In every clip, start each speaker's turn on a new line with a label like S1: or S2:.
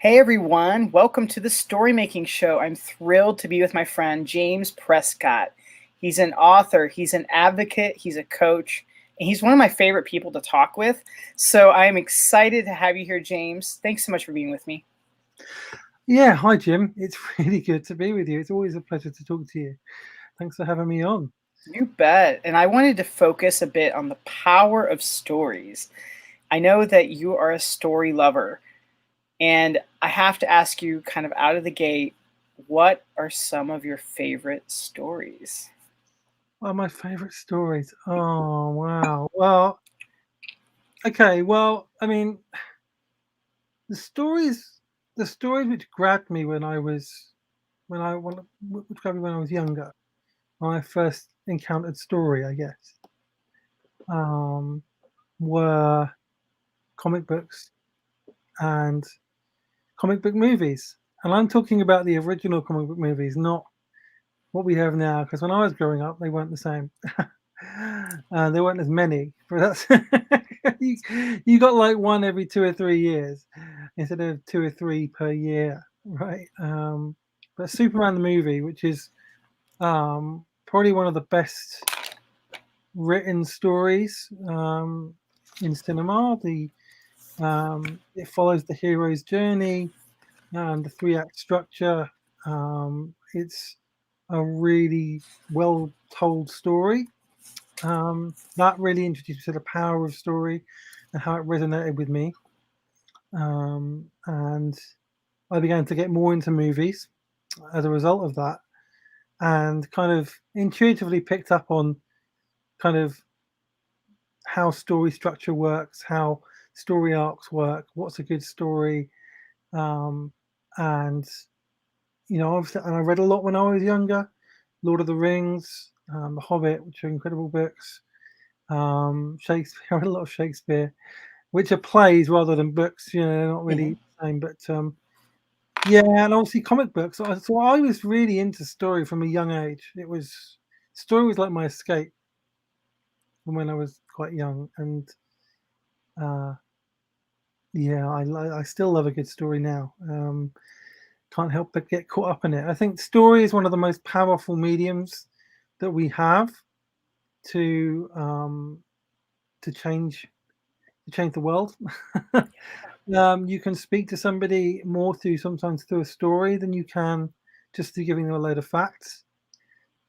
S1: Hey everyone, welcome to the StoryMaking Show. I'm thrilled to be with my friend James Prescott. He's an author, he's an advocate, he's a coach, and he's one of my favorite people to talk with. So I'm excited to have you here, James. Thanks so much for being with me.
S2: Yeah, hi Jim. It's really good to be with you. It's always a pleasure to talk to you. Thanks for having me on.
S1: You bet. And I wanted to focus a bit on the power of stories. I know that you are a story lover, and I have to ask you, kind of out of the gate, what are some of your favorite stories?
S2: Well, my favorite stories. Oh, wow. Well, okay. Well, I mean, the stories, the stories which grabbed me which grabbed me when I was younger, when I first encountered story, I guess, um, were comic books and comic book movies. And I'm talking about the original comic book movies, not what we have now, because when I was growing up, they weren't the same. There weren't as many, but that's you, you got like one every 2 or 3 years instead of two or three per year, right? But Superman the movie, which is probably one of the best written stories in cinema. It follows the hero's journey, the three-act structure. It's a really well told story. That really introduced me to the power of story and how it resonated with me. And I began to get more into movies as a result of that, and kind of intuitively picked up on kind of how story structure works, how story arcs work, what's a good story. Um, and and I read a lot when I was younger. Lord of the Rings, The Hobbit, which are incredible books. Shakespeare, I read a lot of Shakespeare, which are plays rather than books. They're not really
S1: Mhm.
S2: the same. But yeah, and obviously comic books. So I was really into story from a young age. Story was like my escape from when I was quite young, and uh, yeah, I still love a good story now. Can't help but get caught up in it. I think story is one of the most powerful mediums that we have to to change to change the world. You can speak to somebody more sometimes through a story than you can just through giving them a load of facts.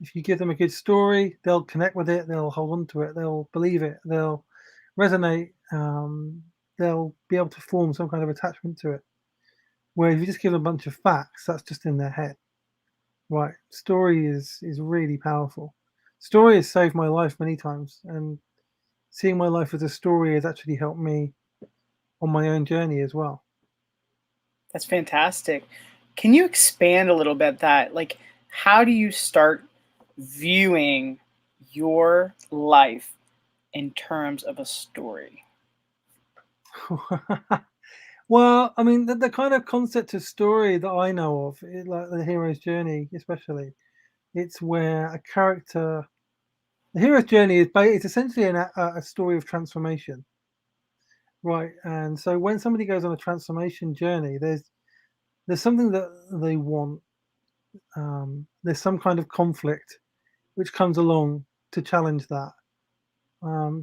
S2: If you give them a good story, they'll connect with it, they'll hold on to it, they'll believe it, they'll resonate, they'll be able to form some kind of attachment to it. Where if you just give them a bunch of facts, that's just in their head. Right. Story is really powerful. Story has saved my life many times, and seeing my life as a story has actually helped me on my own journey as well.
S1: That's fantastic. Can you expand a little bit that, like, how do you start viewing your life in terms of a story?
S2: Well, I mean, the kind of concept of story that I know of, like the hero's journey, especially, it's where the hero's journey it's essentially a story of transformation, right? And so when somebody goes on a transformation journey, there's something that they want. There's some kind of conflict which comes along to challenge that.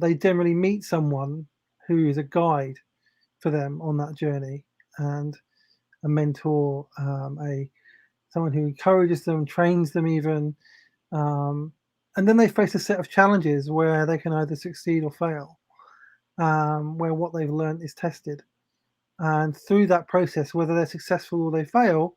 S2: They generally meet someone who is a guide for them on that journey, and a mentor, a someone who encourages them, trains them even, um, and then they face a set of challenges where they can either succeed or fail, where what they've learned is tested, and through that process, whether they're successful or they fail,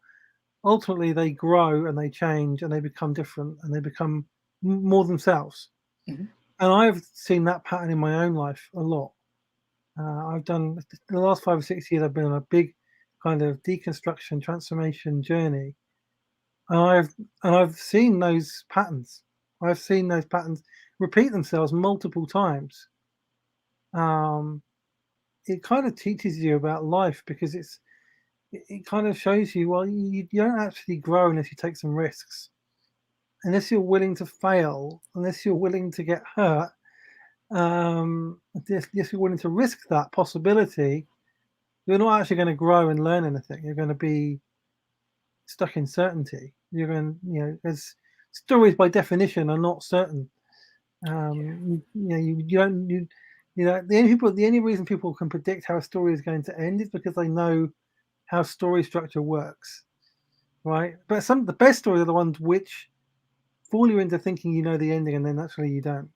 S2: ultimately they grow and they change and they become different and they become more themselves.
S1: Mhm.
S2: And I've seen that pattern in my own life a lot. I've done the last 5 or 6 years. I've been on a big kind of deconstruction transformation journey, and I've seen those patterns. I've seen those patterns repeat themselves multiple times. Um, it kind of teaches you about life because it kind of shows you, well, you don't actually grow unless you take some risks, unless you're willing to fail, unless you're willing to get hurt, unless you're willing to risk that possibility. you're not actually going to grow and learn anything. You're going to be stuck in certainty. You're going, as stories by definition are not certain. You don't, the only reason people can predict how a story is going to end is because they know how story structure works, right? But some the best stories are the ones which fool you into thinking you know the ending, and then actually you don't,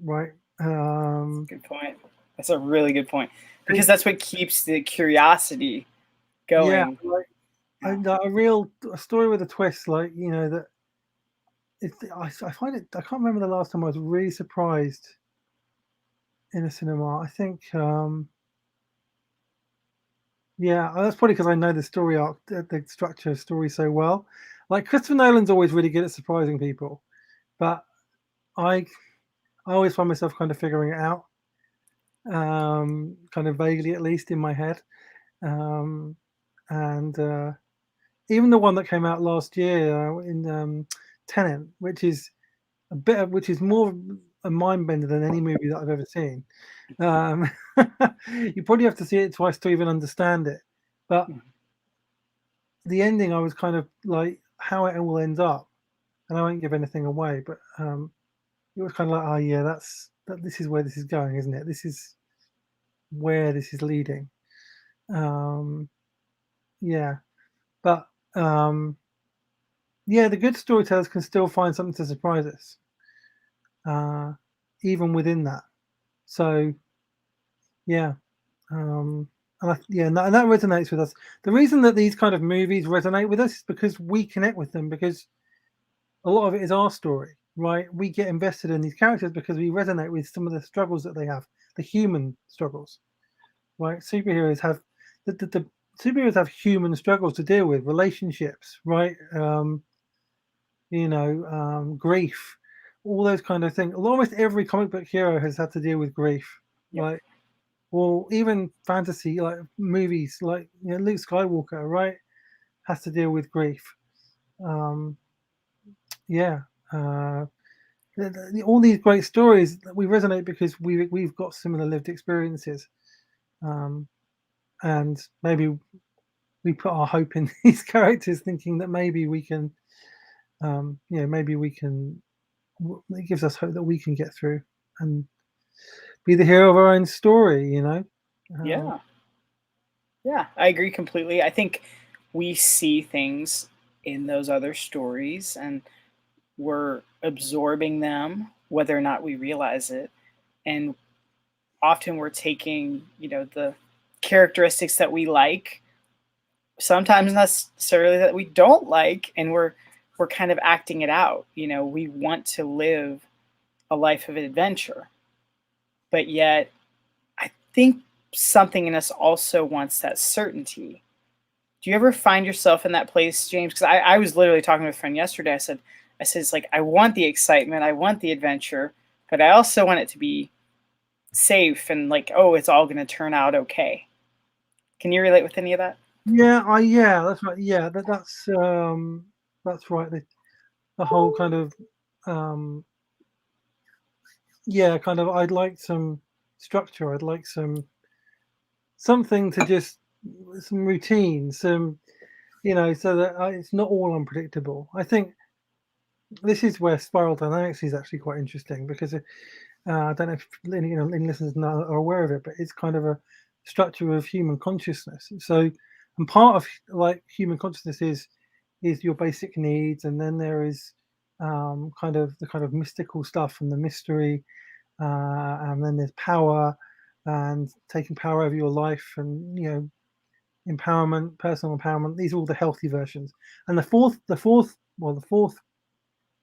S2: right?
S1: Good point. That's a really good point, because that's what keeps the curiosity
S2: Yeah,
S1: going.
S2: like a story with a twist, like that. I find it. I can't remember the last time I was really surprised in a cinema. I think, yeah, that's probably because I know the story arc, the structure of story so well. Like Christopher Nolan's always really good at surprising people, but I I always find myself kind of figuring it out, kind of vaguely at least in my head. Um, and even the one that came out last year in Tenet, which is more a mind bender than any movie that I've ever seen. Um, you probably have to see it twice to even understand it. But the ending, I was kind of like how it all ends up, and I won't give anything away. But it was kind of like, oh yeah, this is where this is going, isn't it? This is where this is leading. Um, yeah, but yeah, the good storytellers can still find something to surprise us, uh, even within that. So yeah, and that resonates with us. The reason that these kind of movies resonate with us is because we connect with them, because a lot of it is our story, right? We get invested in these characters because we resonate with some of the struggles that they have, the human struggles, right? The superheroes have human struggles to deal with, relationships, right? Grief, all those kind of things. Almost every comic book hero has had to deal with grief,
S1: Yep.
S2: right? Or even fantasy, like movies, like Luke Skywalker, right, has to deal with grief. Um, yeah, uh, all these great stories we resonate because we've got similar lived experiences, um, and maybe we put our hope in these characters, thinking that maybe we can, maybe we can. It gives us hope that we can get through and be the hero of our own story.
S1: Yeah. Yeah, I agree completely. I think we see things in those other stories and we're absorbing them, whether or not we realize it. And often we're taking, the characteristics that we like, sometimes not necessarily that we don't like, and we're kind of acting it out. We want to live a life of adventure, but yet I think something in us also wants that certainty. Do you ever find yourself in that place, James? Because I was literally talking with a friend yesterday. I said, it's like, I want the excitement, I want the adventure, but I also want it to be safe and like, oh, it's all going to turn out okay. Can you relate with any of that?
S2: Yeah, that's right. Yeah, that's right. The whole kind of um, kind of. I'd like some structure. I'd like something to just some routine, so that it's not all unpredictable. I think this is where spiral dynamics is actually quite interesting, because I don't know if any listeners are aware of it, but it's kind of a structure of human consciousness. So, and part of like human consciousness is your basic needs, and then there is kind of the kind of mystical stuff and the mystery, and then there's power and taking power over your life, and empowerment, personal empowerment. These are all the healthy versions. And the fourth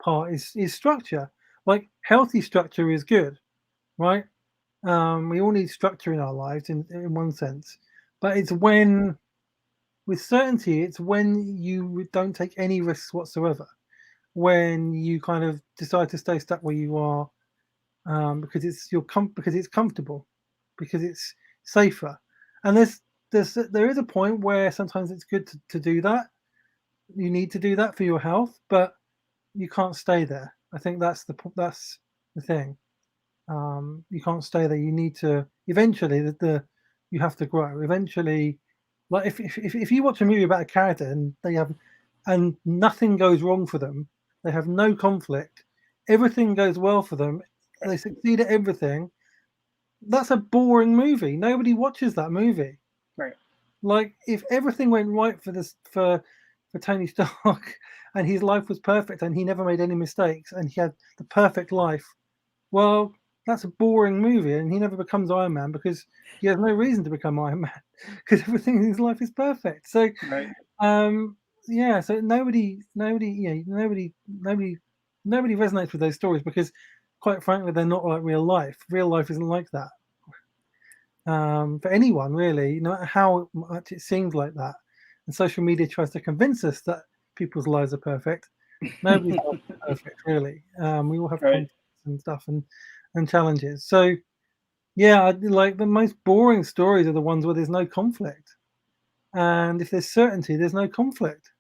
S2: part is structure. Like healthy structure is good, right? We all need structure in our lives in one sense, but it's when with certainty, it's when you don't take any risks whatsoever, when you kind of decide to stay stuck where you are, because it's comfortable, because it's safer. And there is a point where sometimes it's good to do that. You need to do that for your health, but you can't stay there. I think that's the thing. You can't stay there. You need to eventually. The you have to grow. Eventually, like if you watch a movie about a character and nothing goes wrong for them, they have no conflict, everything goes well for them, they succeed at everything. That's a boring movie. Nobody watches that movie.
S1: Right.
S2: Like if everything went right for Tony Stark and his life was perfect and he never made any mistakes and he had the perfect life, well, that's a boring movie, and he never becomes Iron Man because he has no reason to become Iron Man because everything in his life is perfect. So,
S1: Right.
S2: yeah, so nobody resonates with those stories because, quite frankly, they're not like real life. Real life isn't like that. For anyone really, no matter how much it seems like that, and social media tries to convince us that people's lives are perfect. Nobody's life is perfect, really. We all have
S1: Right.
S2: conflicts and stuff and challenges. So yeah, like the most boring stories are the ones where there's no conflict, and if there's certainty, there's no conflict.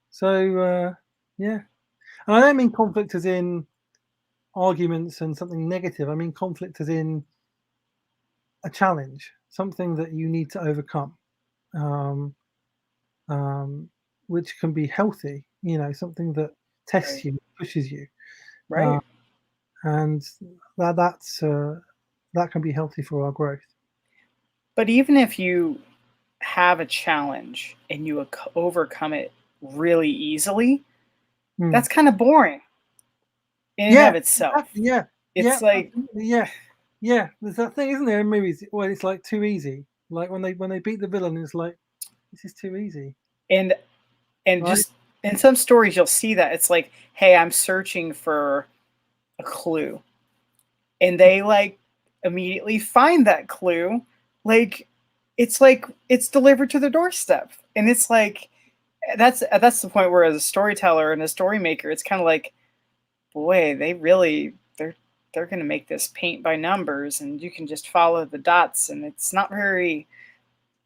S2: So yeah, and I don't mean conflict as in arguments and something negative. I mean conflict as in a challenge, something that you need to overcome, um, um, which can be healthy. You know, something that tests
S1: Right.
S2: you, pushes you, uh,
S1: Right.
S2: and that can be healthy for our growth.
S1: But even if you have a challenge and you overcome it really easily,
S2: Mm.
S1: that's kind of boring in and
S2: Yeah,
S1: of itself.
S2: exactly. Yeah, yeah,
S1: It's like,
S2: absolutely. Yeah, yeah. There's that thing, isn't there, in movies where it's like too easy. Like when they beat the villain, it's like this is too easy,
S1: and
S2: right?
S1: just in some stories you'll see that it's like, hey, I'm searching for a clue, and they like immediately find that clue. Like it's delivered to the doorstep, and it's like that's the point where as a storyteller and a story maker, it's kind of like, boy, they're going to make this paint by numbers, and you can just follow the dots, and it's not very,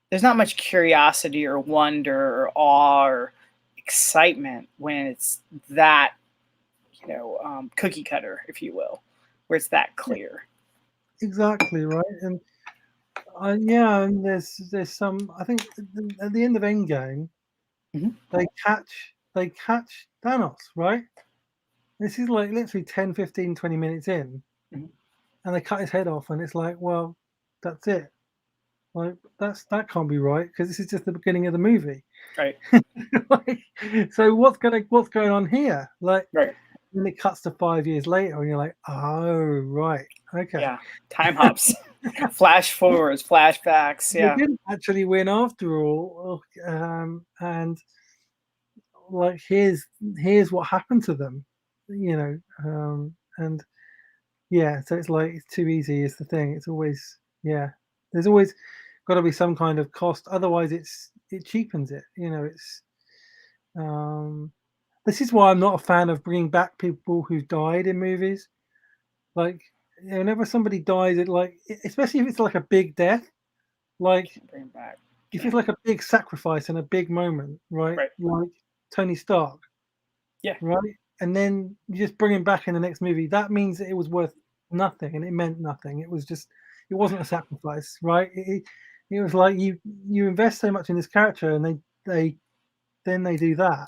S1: there's not much curiosity or wonder or awe or excitement when it's that, cookie cutter, if you will, where it's that
S2: Yeah,
S1: clear.
S2: exactly right. And yeah, and there's some. I think at the end of Endgame,
S1: Mhm.
S2: they catch Thanos, right? This is like literally 10, 15, 20 minutes in,
S1: Mhm.
S2: and they cut his head off, and it's like, well, that's it. Like that can't be right because this is just the beginning of the movie.
S1: Right.
S2: Like, so what's going on here? Like,
S1: Right.
S2: then it cuts to 5 years later, and you're like, oh right, okay.
S1: Yeah. Time hops, flash forwards, flashbacks.
S2: They
S1: Yeah.
S2: didn't actually win after all, and like here's what happened to them, you know, and yeah, so it's like it's too easy is the thing. It's always yeah. There's always got to be some kind of cost, otherwise it cheapens it. You know, it's um, this is why I'm not a fan of bringing back people who've died in movies. Like, you know, whenever somebody dies, it like, especially if it's like a big death, like
S1: Can't bring it back.
S2: if it's
S1: Can't.
S2: like a big sacrifice and a big moment, right?
S1: Right.
S2: Like Tony Stark,
S1: Yeah.
S2: right? And then you just bring him back in the next movie. That means that it was worth nothing and it meant nothing. It was just, it wasn't a sacrifice, right? It was like you invest so much in this character and they then they do that.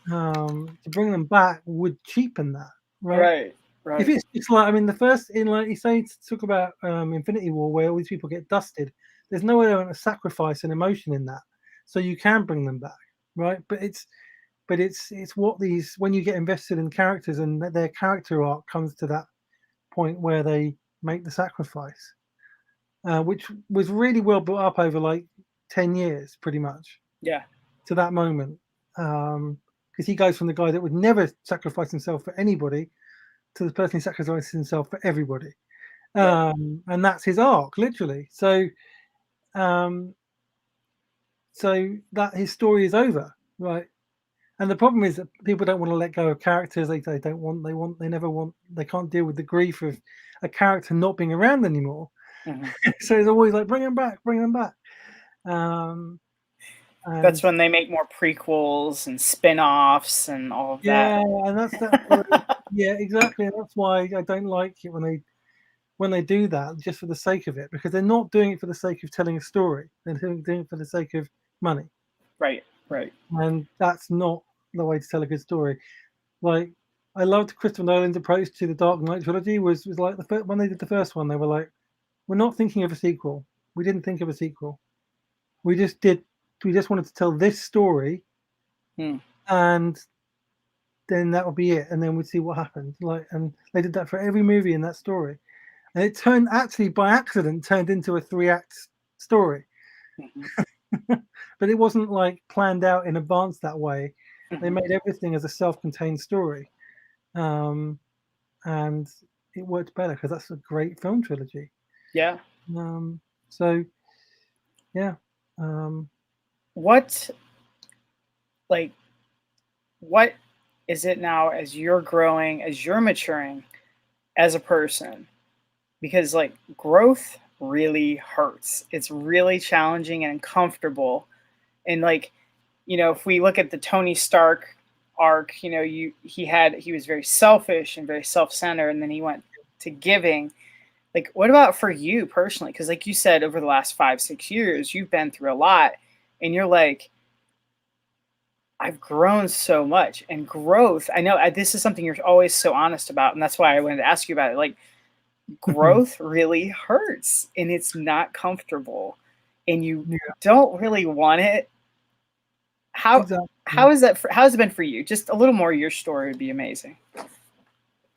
S2: To bring them back would cheapen that, right?
S1: Right.
S2: If
S1: Right.
S2: it's like, I mean, the first in like you say, talk about Infinity War, where all these people get dusted. There's no element of sacrifice and emotion in that, so you can bring them back, right? But it's what these when you get invested in characters and their character arc comes to that point where they make the sacrifice, which was really well built up over like 10 years, pretty much
S1: Yeah.
S2: to that moment. Because he goes from the guy that would never sacrifice himself for anybody to the person who sacrifices himself for everybody.
S1: Right.
S2: And that's his arc, literally. Um, so that his story is over, right? And the problem is that people don't want to let go of characters. They don't want. They never want. They can't deal with the grief of a character not being around anymore.
S1: Hmm.
S2: So it's always like bring them back, bring them back. Um,
S1: That's
S2: and
S1: when they make more prequels and spin-offs and all of that.
S2: yeah, and that's that. Yeah, exactly. And that's why I don't like it when they when they do that just for the sake of it, because they're not doing it for the sake of telling a story. They're doing it for the sake of money,
S1: Right. Right.
S2: and that's not the way to tell a good story. Like, I loved Christopher Nolan's approach to the Dark Knight trilogy. Was like when they did the first one, they were like, "We're not thinking of a sequel. We didn't think of a sequel. We just did. We just wanted to tell this story, and then that would be it. And then we'd see what happened." Like, and they did that for every movie in that story, and it turned actually by accident turned into a 3-act story. But it wasn't like planned out in advance that way. They made everything as a self-contained story, and it worked better because that's a great film trilogy.
S1: Yeah.
S2: So yeah.
S1: What, like, what is it now as you're growing, as you're maturing as a person? Because like growth really hurts. It's really challenging and uncomfortable. And like, you know, if we look at the Tony Stark arc, you know, he was very selfish and very self-centered, and then he went to giving. Like, what about for you personally? Because like you said, over the last 5-6 years, you've been through a lot, and you're like, I've grown so much. And growth, I know this is something you're always so honest about, and that's why I wanted to ask you about it. Like, growth really hurts, and it's not comfortable, and you don't really want it. How
S2: Exactly.
S1: has it been for you? Just a little more of your story would be amazing.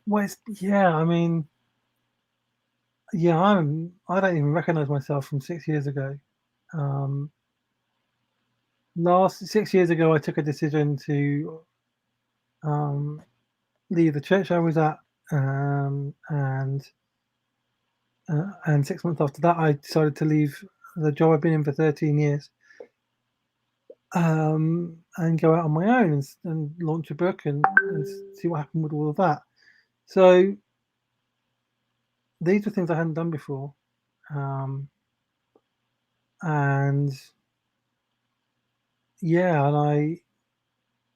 S2: Well, I mean, I don't even recognize myself from 6 years ago. Last 6 years ago, I took a decision to leave the church I was at, and 6 months after that, I decided to leave the job I've been in for 13 years, and go out on my own and launch a book and see what happened with all of that. So these were things I hadn't done before, and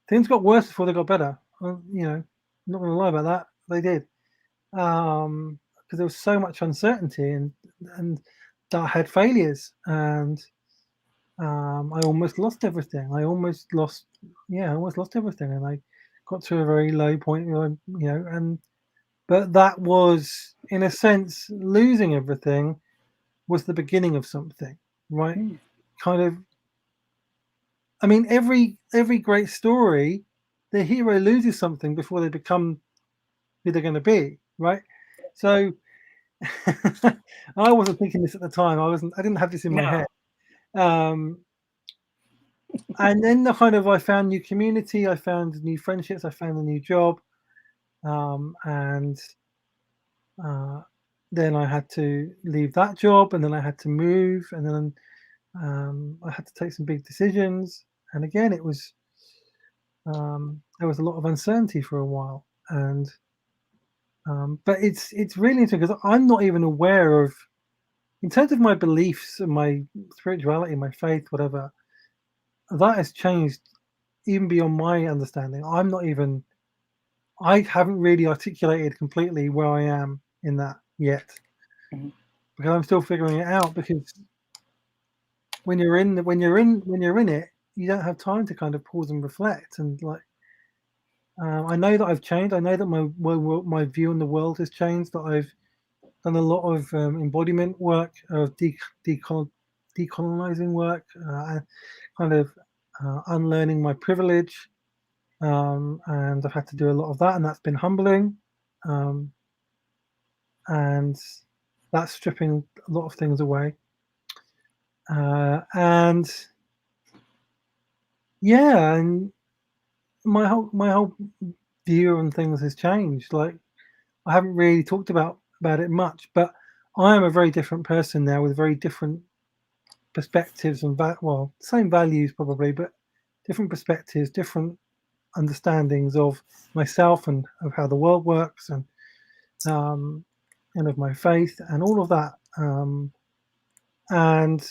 S2: things got worse before they got better. I'm not going to lie about that. They did, because there was so much uncertainty, and I had failures, and I almost lost everything. I almost lost everything, and I got to a very low point. But that was, in a sense, losing everything was the beginning of something, right? Kind of. I mean, every great story, the hero loses something before they become who they're going to be, right? So I wasn't thinking this at the time. I didn't have this in my head. And then I found new community, I found new friendships, I found a new job, and then I had to leave that job, and then I had to move, and then I had to take some big decisions. And again, it was there was a lot of uncertainty for a while, and but it's really interesting because I'm not even aware of, in terms of my beliefs and my spirituality, my faith, whatever, that has changed even beyond my understanding. I haven't really articulated completely where I am in that yet, because I'm still figuring it out. Because when you're in it, you don't have time to kind of pause and reflect. And like, I know that I've changed. I know that my view on the world has changed. That I've done a lot of embodiment work, of decolonizing work, kind of unlearning my privilege, and I've had to do a lot of that, and that's been humbling, and that's stripping a lot of things away, and my whole view on things has changed. Like, I haven't really talked about it much, but I am a very different person now, with very different perspectives and same values probably, but different perspectives, different understandings of myself and of how the world works, and of my faith and all of that. And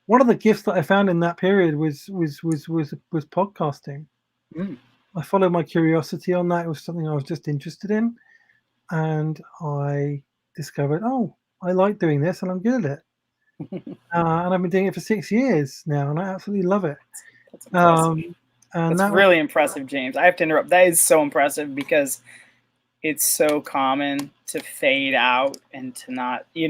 S2: one of the gifts that I found in that period was podcasting. I followed my curiosity on that. It was something I was just interested in, and I discovered, oh, I like doing this and I'm good at it. And I've been doing it for 6 years now, and I absolutely love it.
S1: That's impressive.
S2: And
S1: That's really impressive, James. I have to interrupt. That is so impressive because it's so common to fade out and to not, you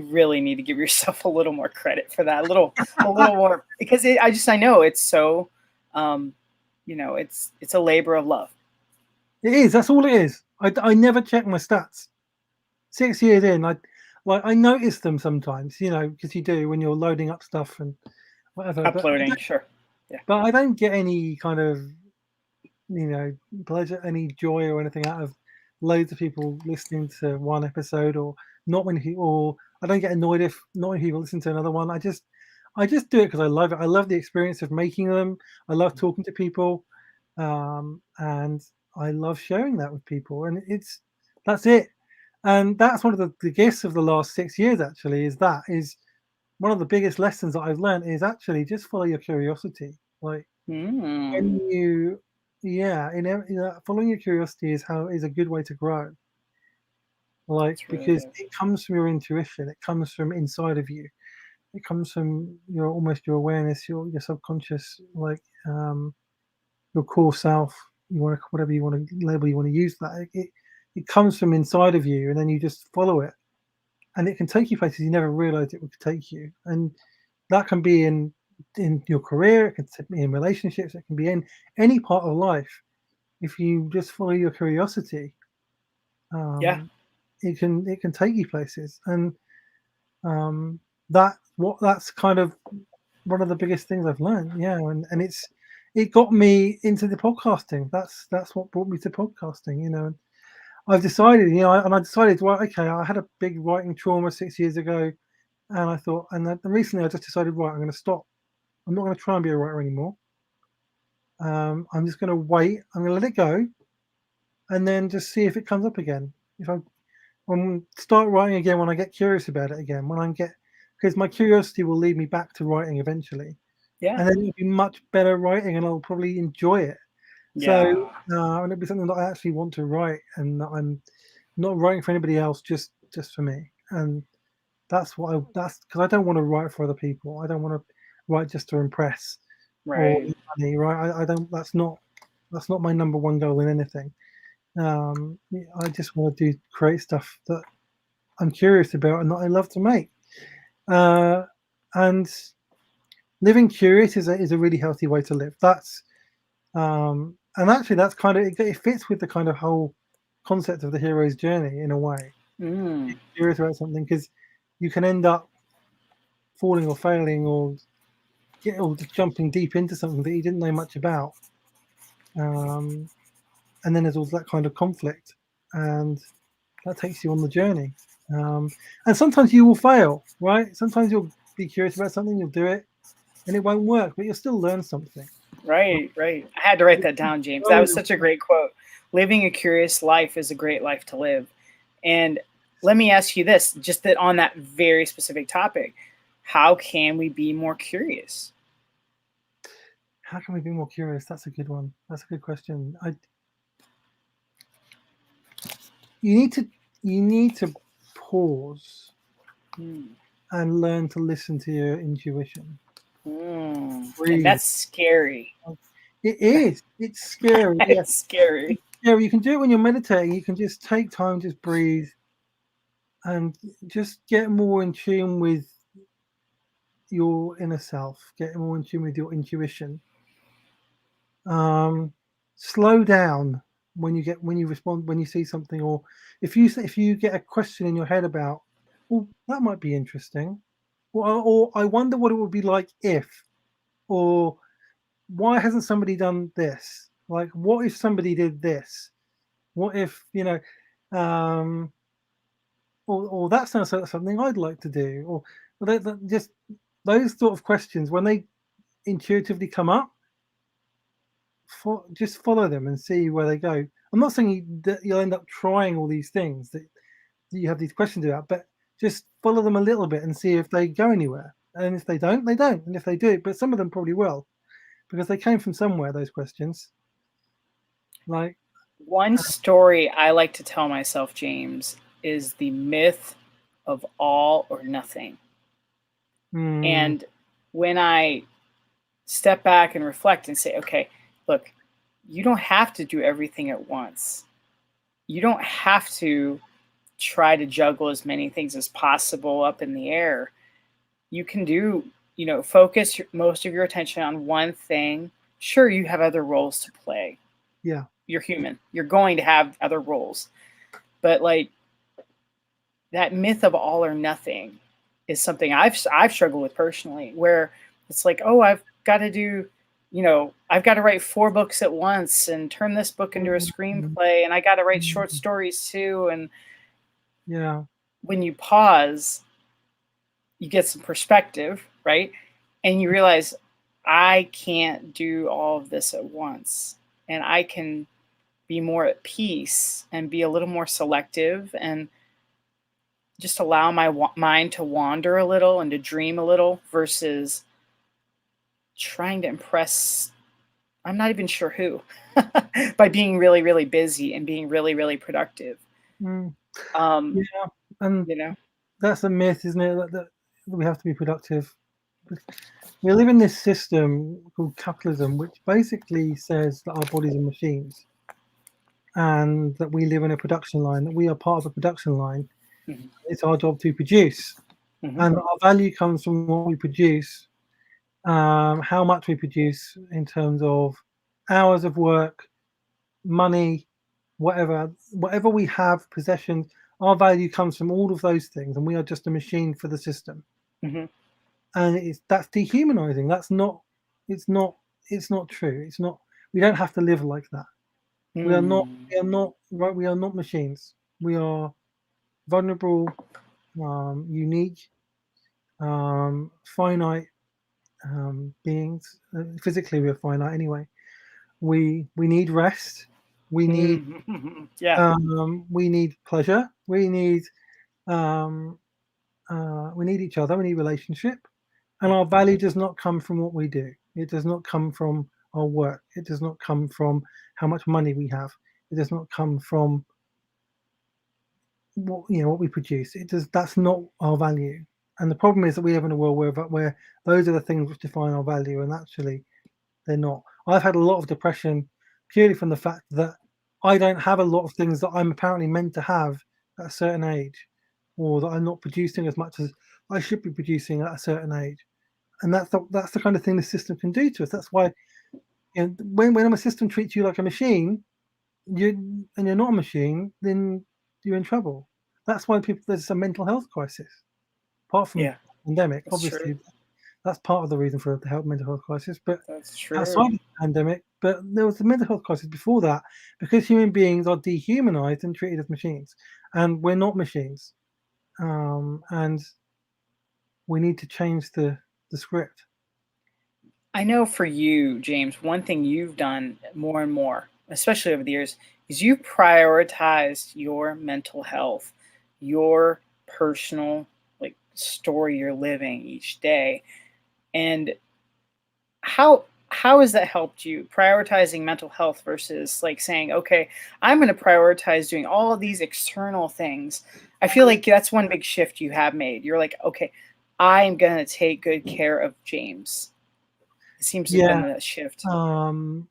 S1: really need to give yourself a little more credit for that, a little more, because I know it's so, it's a labor of love.
S2: It is. That's all it is. I never check my stats. 6 years in, I notice them sometimes, because you do when you're loading up stuff and whatever.
S1: Uploading, sure. Yeah.
S2: But I don't get any kind of, pleasure, any joy or anything out of loads of people listening to one episode, or not many people, or I don't get annoyed if not many people listen to another one. I just do it because I love it. I love the experience of making them. I love talking to people, and I love sharing that with people. And that's it. And that's one of the gifts of the last 6 years. Actually, is one of the biggest lessons that I've learned is actually just follow your curiosity. Like when you, following your curiosity is a good way to grow. Like really because good. It comes from your intuition. It comes from inside of you. It comes from your awareness, your subconscious, like your core self. Whatever you want to label, you want to use that. It comes from inside of you, and then you just follow it, and it can take you places you never realized it would take you. And that can be in your career, it can be in relationships, it can be in any part of life. If you just follow your curiosity, it can take you places. And that's kind of one of the biggest things I've learned. Yeah, and it got me into the podcasting. That's what brought me to podcasting. And I've decided, I decided, well, okay, I had a big writing trauma 6 years ago, and I thought, and then recently I just decided, right, I'm going to stop. I'm not going to try and be a writer anymore. I'm just going to wait. I'm going to let it go, and then just see if it comes up again. If I'm start writing again when I get curious about it again, because my curiosity will lead me back to writing eventually.
S1: Yeah.
S2: And then it'll be much better writing, and I'll probably enjoy it.
S1: Yeah.
S2: So, and it'll be something that I actually want to write, and that I'm not writing for anybody else, just for me. And that's because I don't want to write for other people. I don't want to write just to impress or money, right? I don't. That's not my number one goal in anything. I just want to create stuff that I'm curious about and that I love to make. And living curious is a really healthy way to live. That's and actually that's kind of it fits with the kind of whole concept of the hero's journey in a way. Curious about something, because you can end up falling or failing or jumping deep into something that you didn't know much about, and then there's all that kind of conflict, and that takes you on the journey. And sometimes you will fail, right? Sometimes you'll be curious about something, you'll do it, and it won't work, but you'll still learn something.
S1: Right. I had to write that down, James. That was such a great quote. Living a curious life is a great life to live. And let me ask you this, just that on that very specific topic, how can we be more curious?
S2: How can we be more curious? That's a good one. That's a good question. You need to pause and learn to listen to your intuition.
S1: And that's scary.
S2: It is. It's scary.
S1: It's scary.
S2: Yeah, you can do it when you're meditating. You can just take time, just breathe, and just get more in tune with your inner self. Get more in tune with your intuition. Slow down when you respond, when you see something, or if you get a question in your head about, well, that might be interesting, or I wonder what it would be like if, or why hasn't somebody done this? Like, what if somebody did this? What if, or that sounds like something I'd like to do, or just those sort of questions, when they intuitively come up, just follow them and see where they go. I'm not saying that you'll end up trying all these things that you have these questions about, but just follow them a little bit and see if they go anywhere. And if they don't, they don't. And if they do, but some of them probably will, because they came from somewhere, those questions. Like,
S1: One story I like to tell myself, James, is the myth of all or nothing.
S2: Mm,
S1: And when I step back and reflect and say, okay, look, you don't have to do everything at once. You don't have to try to juggle as many things as possible up in the air. You can do, focus most of your attention on one thing. Sure, you have other roles to play.
S2: yeah.
S1: You're human. You're going to have other roles. But like that myth of all or nothing is something I've struggled with personally, where it's like, oh, I've got to do, I've got to write 4 books at once and turn this book into a
S2: Mm,
S1: screenplay, and I got to write short
S2: mm,
S1: stories too. And
S2: yeah.
S1: when you pause, you get some perspective, right? And you realize I can't do all of this at once, and I can be more at peace and be a little more selective and just allow my mind to wander a little and to dream a little versus trying to impress I'm not even sure who by being really really busy and being really really productive.
S2: Mm,
S1: um
S2: yeah. And
S1: you know
S2: that's a myth, isn't it? That we have to be productive. We live in this system called capitalism, which basically says that our bodies are machines and that we live in a production line, that we are part of a production line.
S1: hmm
S2: It's our job to produce.
S1: hmm
S2: And our value comes from what we produce, how much we produce in terms of hours of work, money, whatever we have, possessions. Our value comes from all of those things, and we are just a machine for the system.
S1: hmm
S2: And that's dehumanizing. That's not. It's not. It's not true. It's not. We don't have to live like that. We are not.
S1: mm.
S2: We are not. Right. We are not machines. We are vulnerable, unique, finite beings. Physically, we are finite anyway. We need rest. We need
S1: Yeah.
S2: we need pleasure. Um, we need each other. We need relationship. And our value does not come from what we do. It does not come from our work. It does not come from how much money we have. It does not come from what we produce. It does. That's not our value. And the problem is that we live in a world where those are the things which define our value, and actually they're not. I've had a lot of depression purely from the fact that I don't have a lot of things that I'm apparently meant to have at a certain age, or that I'm not producing as much as I should be producing at a certain age. And that's the kind of thing the system can do to us. That's why, when a system treats you like a machine, you're not a machine, then you're in trouble. That's why there's a mental health crisis. Apart from
S1: Yeah,
S2: pandemic,
S1: that's true.
S2: obviously, that's part of the reason for the mental health crisis. But
S1: That's
S2: outside
S1: true.
S2: of the pandemic, but there was a mental health crisis before that because human beings are dehumanized and treated as machines, and we're not machines. And we need to change the script.
S1: I know for you, James, one thing you've done more and more, especially over the years, is you prioritized your mental health, your personal like story you're living each day. And how has that helped you prioritizing mental health versus like saying, okay, I'm going to prioritize doing all of these external things? I feel like that's one big shift you have made. You're like, okay, I'm going to take good care of James. It seems to have been
S2: Yeah,
S1: a shift.
S2: um,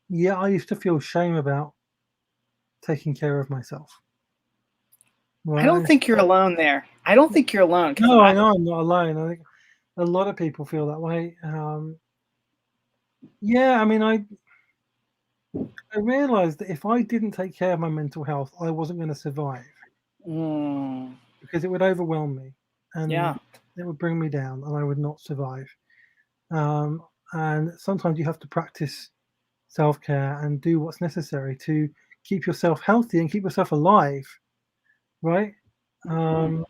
S2: yeah. I used to feel shame about taking care of myself.
S1: I
S2: Right?
S1: don't think you're alone there. I don't think you're alone because
S2: No, I
S1: I
S2: know I'm not alone. I think a lot of people feel that way. Yeah, I mean, I realized that if I didn't take care of my mental health, I wasn't going to survive
S1: mm,
S2: because it would overwhelm me and
S1: yeah.
S2: it would bring me down and I would not survive. Um, and sometimes you have to practice self care and do what's necessary to keep yourself healthy and keep yourself alive, right?
S1: Mm,
S2: Um,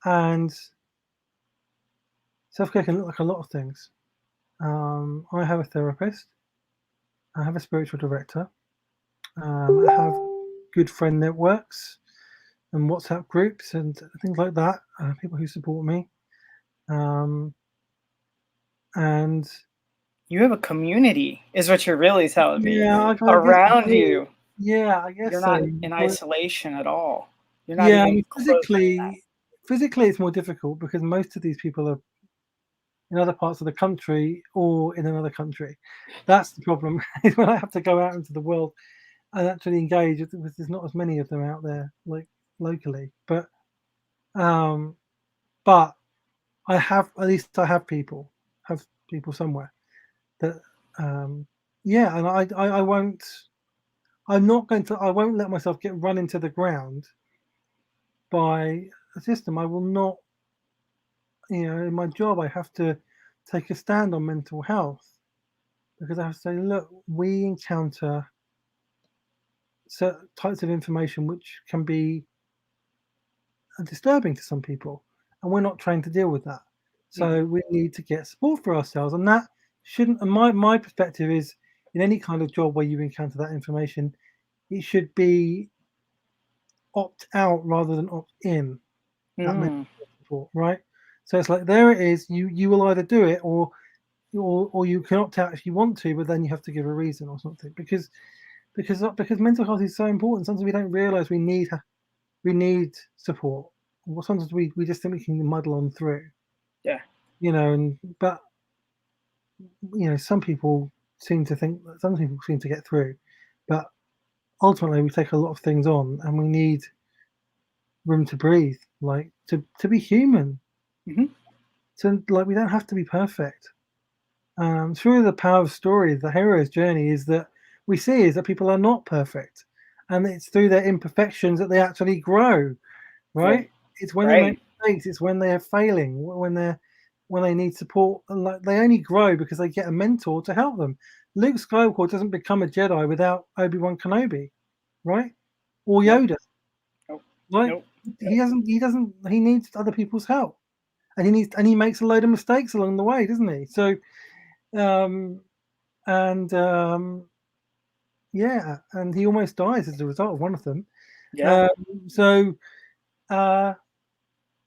S2: and self care can look like a lot of things. I have a therapist, I have a spiritual director, I have good friend networks and WhatsApp groups and things like that. People who support me, um, and
S1: you have a community, is what you're really telling me,
S2: yeah, I guess I
S1: around
S2: do.
S1: you.
S2: Yeah, I guess
S1: You're
S2: so.
S1: not in isolation at all. You're not
S2: Yeah, I
S1: even
S2: mean,
S1: close to that.
S2: physically it's more difficult because most of these people are in other parts of the country or in another country. That's the problem. Is when I have to go out into the world and actually engage. There's not as many of them out there like locally, um, but I have at least have people somewhere that yeah, and I won't. I'm not going to. I won't let myself get run into the ground by a system. I will not. In my job, I have to take a stand on mental health because I have to say, look, we encounter certain types of information which can be disturbing to some people, and we're not trained to deal with that.
S1: Mhm.
S2: So we need to get support for ourselves, and that shouldn't. And my perspective is, in any kind of job where you encounter that information, it should be opt out rather than opt in. That mental
S1: Mm.
S2: health support, right? So it's like there it is. You will either do it or you can opt out if you want to, but then you have to give a reason or something because mental health is so important. Sometimes we don't realize we need support. Well, sometimes we just think we can muddle on through,
S1: Yeah.
S2: and but some people some people seem to get through, but ultimately we take a lot of things on and we need room to breathe, like to be human.
S1: Mhm.
S2: So like we don't have to be perfect. Through the power of story, the hero's journey is that we see is that people are not perfect, and it's through their imperfections that they actually grow. Right?
S1: Right.
S2: It's when they make
S1: Right.
S2: mistakes. It's when they're failing. When they need support, and like they only grow because they get a mentor to help them. Luke Skywalker doesn't become a Jedi without Obi-Wan Kenobi, right? Or
S1: Nope.
S2: Yoda.
S1: Nope.
S2: Like
S1: Nope.
S2: he doesn't. He doesn't. He needs other people's help, and he makes a load of mistakes along the way, doesn't he? So um, and yeah, and he almost dies as a result of one of them.
S1: Yeah.
S2: Um, so uh,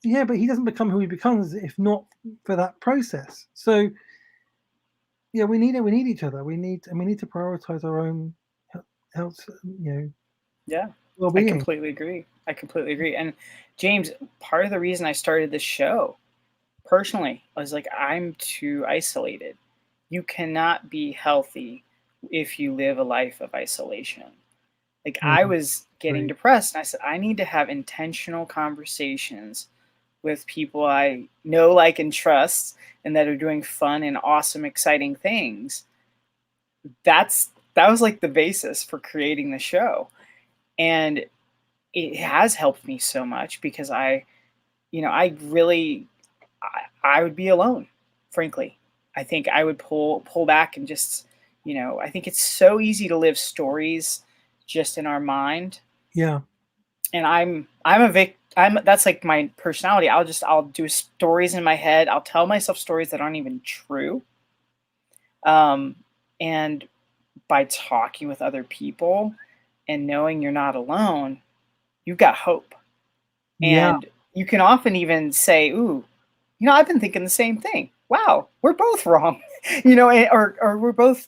S2: yeah, but he doesn't become who he becomes if not for that process. So yeah, we need it. We need each other. We need to prioritize our own health,
S1: Yeah. I
S2: well-being.
S1: completely agree. I completely agree. And James, part of the reason I started this show personally was like, I'm too isolated. You cannot be healthy if you live a life of isolation. Like,
S2: Yeah,
S1: I was getting
S2: great.
S1: depressed, and I said, I need to have intentional conversations with people I know, like, and trust, and that are doing fun and awesome, exciting things. That was like the basis for creating the show. And it has helped me so much because I really, I would be alone, frankly. I think I would pull back and just, I think it's so easy to live stories just in our mind.
S2: Yeah,
S1: And I'm a vic I'm that's like my personality. I'll do stories in my head. I'll tell myself stories that aren't even true. Um, and by talking with other people and knowing you're not alone, you've got hope.
S2: yeah,
S1: And you can often even say, "Ooh, I've been thinking the same thing. Wow, we're both wrong." Or we're both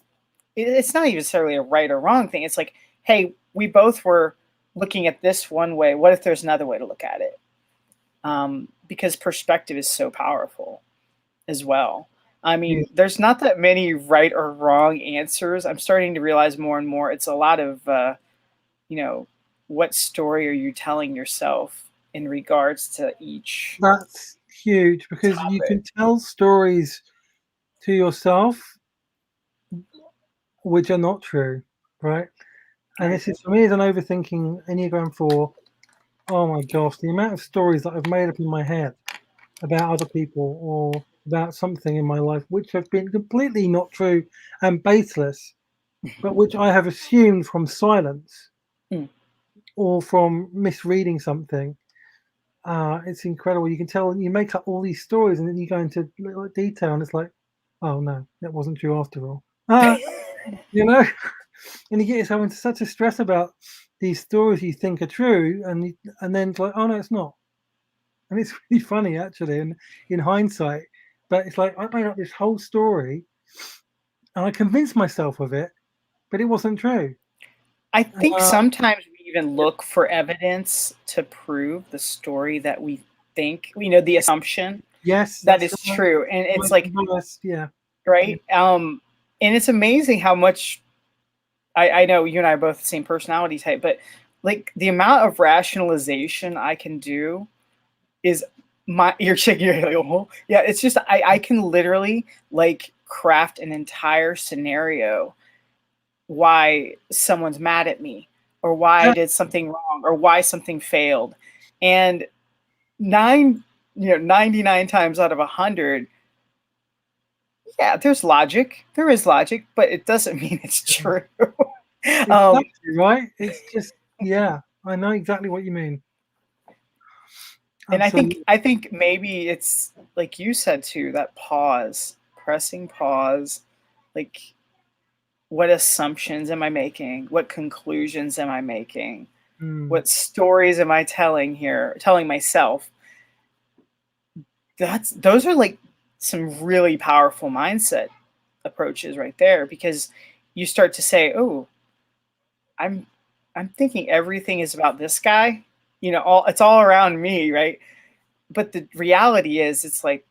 S1: it's not even necessarily a right or wrong thing. It's like, "Hey, we both were looking at this one way. What if there's another way to look at it?" Because perspective is so powerful as well. I
S2: yeah.
S1: mean, there's not that many right or wrong answers. I'm starting to realize more and more it's a lot of, you know, what story are you telling yourself in regards to each
S2: That's huge because you
S1: topic.
S2: can tell stories to yourself which are not true, right? And
S1: I
S2: this
S1: agree.
S2: is for me as an overthinking Enneagram 4. Oh my gosh, the amount of stories that I've made up in my head about other people or about something in my life which have been completely not true and baseless, but which I have assumed from silence
S1: Mm.
S2: or from misreading something. It's incredible. You can tell you make up all these stories and then you go into little detail and it's like, oh no, that wasn't true after all. You know, and you get yourself into such a stress about these stories you think are true, and then it's like, oh no, it's not. And it's really funny actually, and in hindsight. But it's like I made up this whole story, and I convinced myself of it, but it wasn't true.
S1: I think
S2: Uh,
S1: sometimes we even look for evidence to prove the story that we think, the assumption
S2: yes,
S1: that
S2: that's
S1: is
S2: right.
S1: true. And it's
S2: Most
S1: like,
S2: of us, yeah. Yeah.
S1: right? And it's amazing how much I know you and I are both the same personality type, but like the amount of rationalization I can do is you're shaking your head like, oh, yeah, it's just I can literally like craft an entire scenario why someone's mad at me or why I
S2: Yeah,
S1: did something wrong or why something failed. And 99 times out of 100, yeah, there's logic. There is logic, but it doesn't mean it's true. um,
S2: exactly right. It's just, yeah, I know exactly what you mean.
S1: and I think
S2: Absolutely.
S1: I think maybe it's like you said too, that pause, pressing pause, like what assumptions am I making? What conclusions am I making?
S2: Mm.
S1: What stories am I telling myself? Those are like some really powerful mindset approaches right there because you start to say, "Oh, I'm I'm thinking everything is about this guy." All it's all around me, right? But the reality is it's like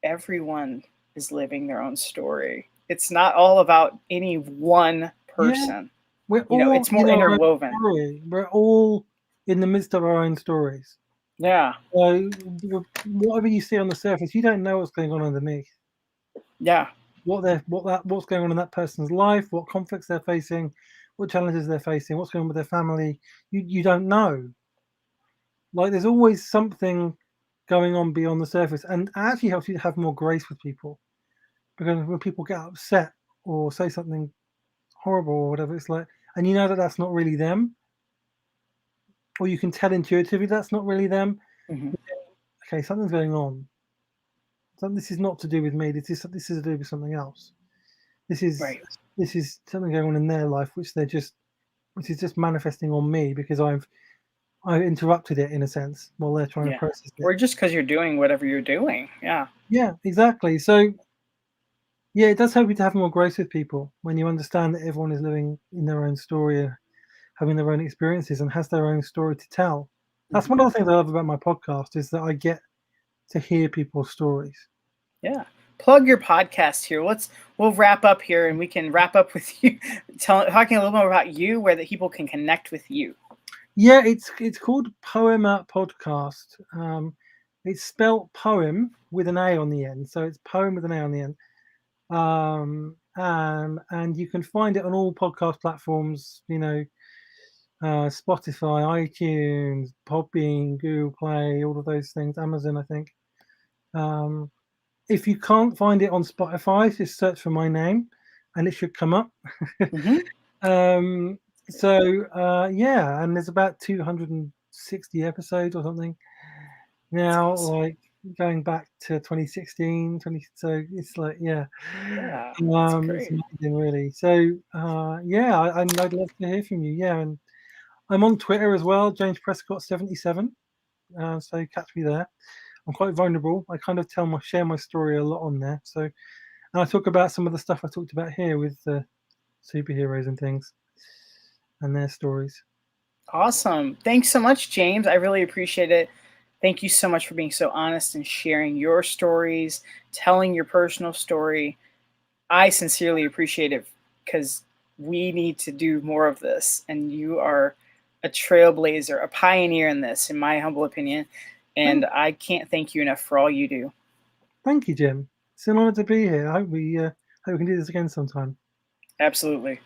S1: everyone is living their own story. It's not all about any one
S2: Yeah,
S1: person.
S2: we're all
S1: It's
S2: in
S1: more
S2: our own
S1: interwoven.
S2: story. We're all in the midst of our own stories.
S1: Yeah.
S2: So whatever you see on the surface, you don't know what's going on underneath.
S1: Yeah.
S2: What's going on in that person's life, what conflicts they're facing, what challenges they're facing, what's going on with their family. You don't know. Like there's always something going on beyond the surface, and it actually helps you to have more grace with people because when people get upset or say something horrible or whatever, it's like, and you know that that's not really them, or you can tell intuitively that's not really them.
S1: Mhm.
S2: Okay, something's going on. This is not to do with me. This is to do with something else. This is
S1: Right.
S2: this is something going on in their life which is just manifesting on me because I've interrupted it in a sense while they're trying to
S1: Yeah.
S2: process it.
S1: Or just because you're doing whatever you're doing. Yeah.
S2: Yeah, exactly. So yeah, it does help you to have more grace with people when you understand that everyone is living in their own story, having their own experiences, and has their own story to tell. That's
S1: Mhm.
S2: one of the things I love about my podcast is that I get to hear people's stories.
S1: Yeah. Plug your podcast here. We'll wrap up here and we can wrap up with you talking a little more about you where the people can connect with you.
S2: Yeah, it's called Poema Podcast. It's spelt poem with an A on the end, so it's poem with an A on the end. And you can find it on all podcast platforms. Spotify, iTunes, Podbean, Google Play, all of those things. Amazon, I think. Um, if you can't find it on Spotify, just search for my name, and it should come up.
S1: Mhm.
S2: um, yeah, and there's about 260 episodes or something
S1: That's
S2: now,
S1: awesome.
S2: like going back to 2016, 20. So it's like, yeah,
S1: Yeah. That's
S2: it's
S1: great.
S2: amazing, really. So, yeah, I'd love to hear from you. Yeah, and I'm on Twitter as well, James Prescott 77. So catch me there. I'm quite vulnerable. I kind of share my story a lot on there. So, and I talk about some of the stuff I talked about here with superheroes and things and their stories.
S1: Awesome. Thanks so much, James. I really appreciate it. Thank you so much for being so honest and sharing your stories, telling your personal story. I sincerely appreciate it because we need to do more of this. And you are a trailblazer, a pioneer in this, in my humble opinion. And
S2: Thank,
S1: I can't thank you enough for all you do.
S2: thank you, Jim. It's an honor to be here. I hope we can do this again sometime.
S1: Absolutely.